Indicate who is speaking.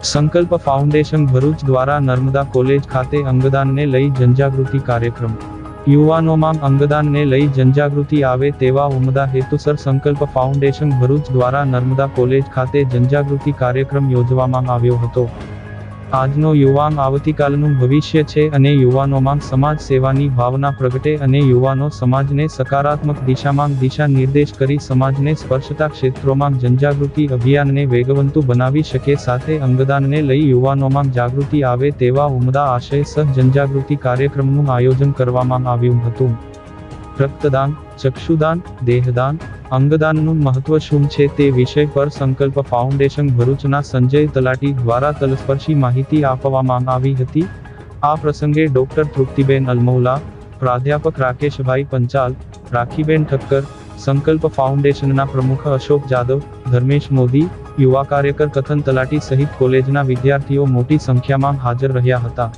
Speaker 1: સંકલ્પ ફાઉન્ડેશન ભરૂચ દ્વારા નર્મદા કોલેજ ખાતે અંગદાનને લઈ જનજાગૃતિ કાર્યક્રમ। યુવાનોમાં અંગદાનને લઈ જનજાગૃતિ આવે તેવા ઉમદા હેતુસર સંકલ્પ ફાઉન્ડેશન ભરૂચ દ્વારા નર્મદા કોલેજ ખાતે જનજાગૃતિ કાર્યક્રમ યોજવામાં આવ્યો હતો। આજનો યુવાન આવતીકાલનું ભવિષ્ય છે અને યુવાનોમાં સમાજ સેવાની ભાવના પ્રગટે અને યુવાનો સમાજને સકારાત્મક દિશામાં દિશા નિર્દેશ કરી સમાજને સ્પર્શતા ક્ષેત્રોમાં જનજાગૃતિ અભિયાનને વેગવંતુ બનાવી શકે સાથે અંગદાનને લઈ યુવાનોમાં જાગૃતિ આવે તેવા ઉમદા આશયસર જનજાગૃતિ કાર્યક્રમનું આયોજન કરવામાં આવ્યું હતું। રક્તદાન, ચક્ષુદાન, દેહદાન, અંગદાનનું મહત્વ શું છે તે વિષય પર સંકલ્પ ફાઉન્ડેશન ભરૂચના સંજય તલાટી દ્વારા તલસ્પર્શી માહિતી આપવામાં આવી હતી। આ પ્રસંગે ડોક્ટર તૃપ્તિબેન અલમૌલા, પ્રાધ્યાપક રાકેશભાઈ પંચાલ, રાખીબેન ઠક્કર, સંકલ્પ ફાઉન્ડેશનના પ્રમુખ અશોક જાદવ, ધર્મેશ મોદી, યુવા કાર્યકર કથન તલાટી સહિત કોલેજના વિદ્યાર્થીઓ મોટી સંખ્યામાં હાજર રહ્યા હતા।